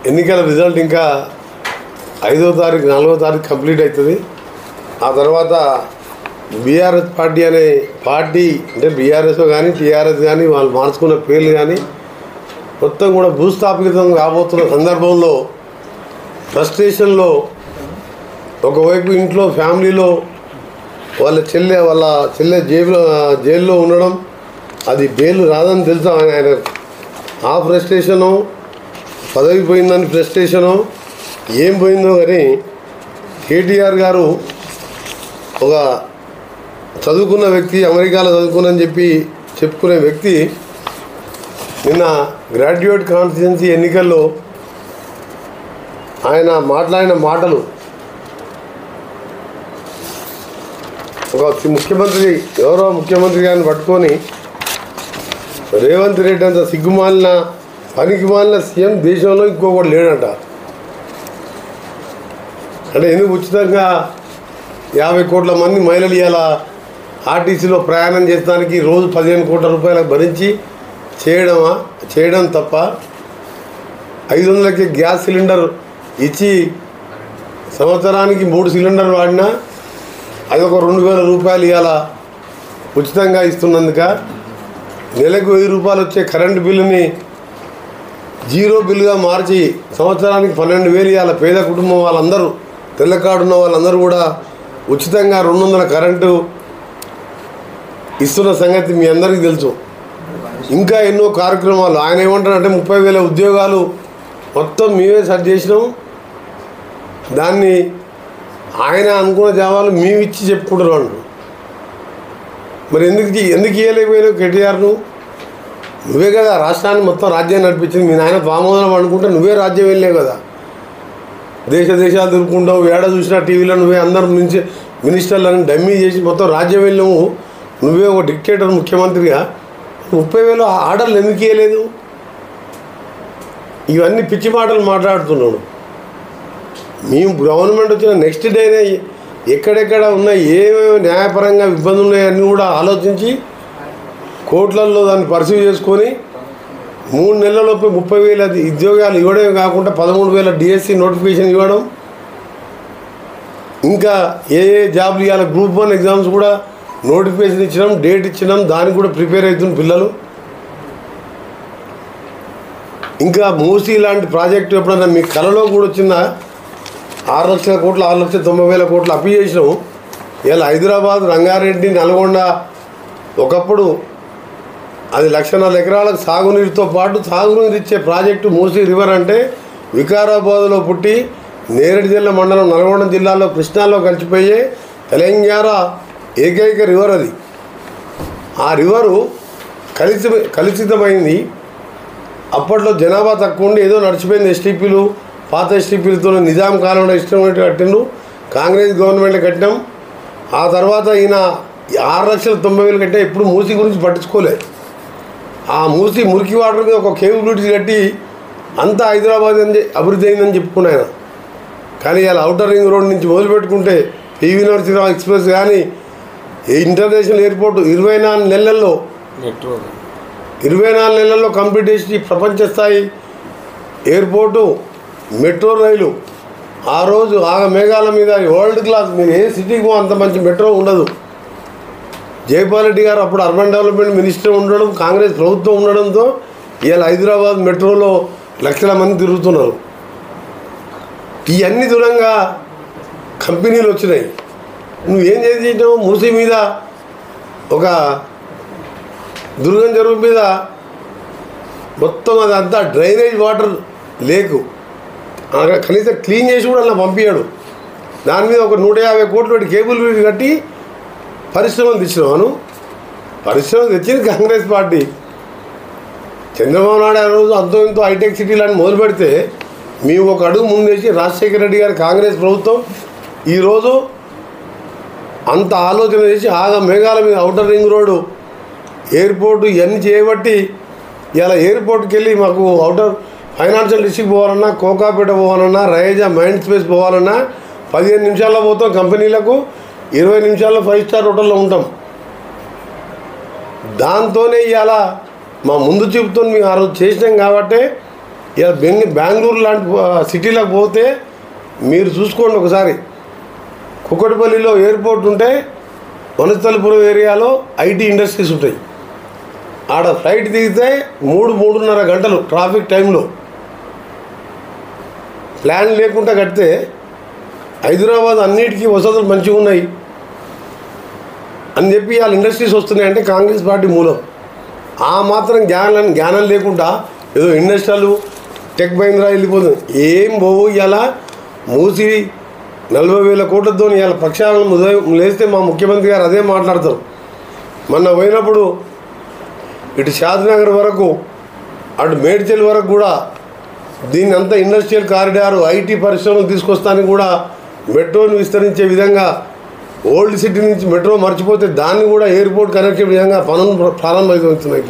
ఎన్నికల రిజల్ట్ ఇంకా 5వ తారీఖు 4వ తారీఖు కంప్లీట్ అవుతుంది. ఆ తర్వాత బీఆర్ఎస్ పార్టీ అనే పార్టీ అంటే బీఆర్ఎస్ కానీ టీఆర్ఎస్ కానీ వాళ్ళు మార్చుకున్న పేర్లు కానీ మొత్తం కూడా భూస్థాపితం కాబోతున్న సందర్భంలో ఫ్రస్ట్రేషన్లో ఒకవైపు ఇంట్లో ఫ్యామిలీలో వాళ్ళ చెల్లె జైల్లో ఉండడం, అది బెయిల్ రాదని తెలుసా ఆయన, ఆ ఫ్రస్ట్రేషను, పదవి పోయిందని ఫ్రస్ట్రేషను, ఏం పోయిందో కానీ కేటీఆర్ గారు ఒక చదువుకున్న వ్యక్తి, అమెరికాలో చదువుకున్నని చెప్పుకునే వ్యక్తి నిన్న గ్రాడ్యుయేట్ కాన్స్టిట్యున్సీ ఎన్నికల్లో ఆయన మాట్లాడిన మాటలు ఒక ముఖ్యమంత్రి ఎవరో ముఖ్యమంత్రి గారిని పట్టుకొని రేవంత్ రెడ్డి అంత సిగ్గుమాలిన పనికిమాలిన సీఎం దేశంలో ఇంకొకటి లేడంట. అంటే ఎందుకు ఉచితంగా 50 కోట్ల మంది మహిళలు ఇవాళ ఆర్టీసీలో ప్రయాణం చేసడానికి రోజు 15 కోట్ల రూపాయలకు భరించి చేయడం తప్ప 500కి గ్యాస్ సిలిండర్ ఇచ్చి సంవత్సరానికి 3 సిలిండర్ వాడినా అది ఒక 2000 రూపాయలు ఇవాళ ఉచితంగా ఇస్తున్నందుక, నెలకు 1000 రూపాయలు వచ్చే కరెంటు బిల్లుని 0 బిల్లుగా మార్చి సంవత్సరానికి 12,000 ఇవాళ పేద కుటుంబం వాళ్ళందరూ, తెల్లకాడున్న వాళ్ళందరూ కూడా ఉచితంగా 200 కరెంటు ఇస్తున్న సంగతి మీ అందరికీ తెలుసు. ఇంకా ఎన్నో కార్యక్రమాలు ఆయన ఏమంటారంటే 30,000 ఉద్యోగాలు మొత్తం మేమే సెట్ చేసినాం, దాన్ని ఆయన అనుకున్న జవాబులు మేము ఇచ్చి చెప్పుకుంటున్నాం. మరి ఎందుకు ఇవ్వలేకపోయినావు కేటీఆర్ను? నువ్వే కదా రాష్ట్రాన్ని మొత్తం రాజ్యాన్ని నడిపించింది. మీ నాయన పామోదనం అనుకుంటే నువ్వే రాజ్యం వెళ్ళలేవు కదా, దేశాలు తిరుగుకుంటావు, ఏడ చూసినా టీవీలో నువ్వే అందరూ మినిస్టర్లను డమ్మీ చేసి మొత్తం రాజ్యం వెళ్ళావు. నువ్వే ఒక డిక్టేటర్ ముఖ్యమంత్రిగా 30,000 ఆర్డర్లు ఎందుకు ఇవ్వలేదు? ఇవన్నీ పిచ్చి మాటలు మాట్లాడుతున్నాడు. మేము గవర్నమెంట్ వచ్చిన నెక్స్ట్ డేనే ఎక్కడెక్కడ ఉన్నాయి, ఏమేమి న్యాయపరంగా ఇబ్బందులు ఉన్నాయన్నీ కూడా ఆలోచించి కోట్లల్లో దాన్ని పర్సీవ్ చేసుకొని 3 నెలలలోపు 30,000 ఉద్యోగాలు ఇవ్వడమే కాకుండా 13,000 డిఎస్సి నోటిఫికేషన్ ఇవ్వడం, ఇంకా ఏ జాబ్లు ఇవ్వాలి గ్రూప్ 1 ఎగ్జామ్స్ కూడా నోటిఫికేషన్ ఇచ్చడం, డేట్ ఇచ్చడం, దానికి కూడా ప్రిపేర్ అవుతున్న పిల్లలు. ఇంకా మూసీ లాంటి ప్రాజెక్టు ఎప్పుడన్నా మీ కళలో కూడా వచ్చిందా? 6 లక్షల కోట్లు 6,90,000 కోట్లు అప్పి చేసినాము. ఇలా హైదరాబాద్, రంగారెడ్డి, నల్గొండ ఒకప్పుడు అది 1,04,000 ఎకరాలకు సాగునీరుతో పాటు సాగునీరు ఇచ్చే ప్రాజెక్టు మూసీ రివర్ అంటే వికారాబాద్లో పుట్టి నేరేడు జిల్లా మండలం నల్గొండ జిల్లాలో కృష్ణాలో కలిసిపోయే తెలంగాణ ఏకైక రివర్ అది. ఆ రివరు కలుషితమైంది. అప్పట్లో జనాభా తక్కువ ఉండి ఏదో నడిచిపోయింది. ఎస్టీపీలు, పాత ఎస్టీపీలతో నిజాం కాలంలో ఇష్టమైనట్టు కట్టిండు, కాంగ్రెస్ గవర్నమెంట్లో కట్టినాం. ఆ తర్వాత ఈయన 6,90,000 కట్టే ఎప్పుడు మూసీ గురించి పట్టించుకోలేదు. ఆ మూసీ మురికి వాటర్ మీద ఒక కేబుల్ బ్రిడ్జ్ కట్టి అంతా హైదరాబాద్ అభివృద్ధి అయిందని చెప్పుకున్నాయన. కానీ ఇలా ఔటర్ రింగ్ రోడ్ నుంచి మొదలుపెట్టుకుంటే పివి నరసింహరావు ఎక్స్ప్రెస్ కానీ ఇంటర్నేషనల్ ఎయిర్పోర్టు 24 నెలల్లో కంప్లీట్ చేసి ప్రపంచ స్థాయి ఎయిర్పోర్టు, మెట్రో రైలు ఆ రోజు మేఘాల మీద వరల్డ్ క్లాస్. మీరు ఏ సిటీకి అంత మంచి మెట్రో ఉండదు. జైపాల్ రెడ్డి గారు అప్పుడు అర్బన్ డెవలప్మెంట్ మినిస్టర్ ఉండడం, కాంగ్రెస్ ప్రభుత్వం ఉండడంతో ఇవాళ హైదరాబాద్ మెట్రోలో లక్షల మంది తిరుగుతున్నారు. ఇవన్నీ దూరంగా కంపెనీలు వచ్చినాయి. నువ్వేం చేసినావు? మూసీ మీద ఒక దుర్గం చెరువు మీద మొత్తం అదంతా డ్రైనేజ్ వాటర్ లేకు కనీసం క్లీన్ చేసి కూడా అలా పంపించాడు. దాని మీద ఒక 150 కోట్లు కేబుల్ కట్టి పరిశ్రమలు తెచ్చినాను. పరిశ్రమలు తెచ్చింది కాంగ్రెస్ పార్టీ. చంద్రబాబు నాయుడు ఆ రోజు అంతో ఇంతో హైటెక్ సిటీలను మొదలు పెడితే మేము ఒక అడుగు ముందేసి రాజశేఖర రెడ్డి గారి కాంగ్రెస్ ప్రభుత్వం ఈరోజు అంత ఆలోచన చేసి మేఘాల మీద ఔటర్ రింగ్ రోడ్డు, ఎయిర్పోర్టు ఇవన్నీ చేయబట్టి ఇలా ఎయిర్పోర్ట్కి వెళ్ళి మాకు ఔటర్ ఫైనాన్షియల్ డిస్ట్రిక్ట్ పోవాలన్నా, కోకాపేట పోవాలన్నా, రైజా మైండ్ స్పేస్ పోవాలన్నా 15 నిమిషాల్లో పోతాం. కంపెనీలకు 20 నిమిషాల్లో 5 స్టార్ హోటల్లో ఉంటాం. దాంతోనే ఇవాళ మా ముందు చూపుతో మేము ఆ రోజు చేసినాం. కాబట్టి ఇలా బెంగళూరు లాంటి సిటీలకు పోతే మీరు చూసుకోండి ఒకసారి. కుక్కటిపల్లిలో ఎయిర్పోర్ట్ ఉంటే వనస్థలపురం ఏరియాలో ఐటీ ఇండస్ట్రీస్ ఉంటాయి. ఆడ ఫ్లైట్ దిగితే 3-3.5 గంటలు ట్రాఫిక్ టైంలో ప్లాన్ లేకుండా కడితే హైదరాబాద్ అన్నిటికీ వసతులు మంచిగా ఉన్నాయి అని చెప్పి వాళ్ళ ఇండస్ట్రీస్ వస్తున్నాయంటే కాంగ్రెస్ పార్టీ మూలం. ఆ మాత్రం జ్ఞానం లేకుండా ఏదో ఇండస్ట్రియల్ టెక్ మహీంద్రా వెళ్ళిపోతుంది. ఏం పోవు. ఇలా మూసి 40,000 కోట్లతో ఇవాళ ప్రక్షాళన లేస్తే మా ముఖ్యమంత్రి గారు అదే మాట్లాడతారు. మొన్న పోయినప్పుడు ఇటు షాద్నగర్ వరకు అటు మేడ్చల్ వరకు కూడా దీన్ని అంతా ఇండస్ట్రియల్ కారిడార్ ఐటీ పరిశ్రమలు తీసుకొస్తానికి కూడా మెట్రోను విస్తరించే విధంగా ఓల్డ్ సిటీ నుంచి మెట్రో మర్చిపోతే దాన్ని కూడా ఎయిర్పోర్ట్ కనెక్ట్ విధంగా పనులు ప్రారంభమవుతున్నాయి.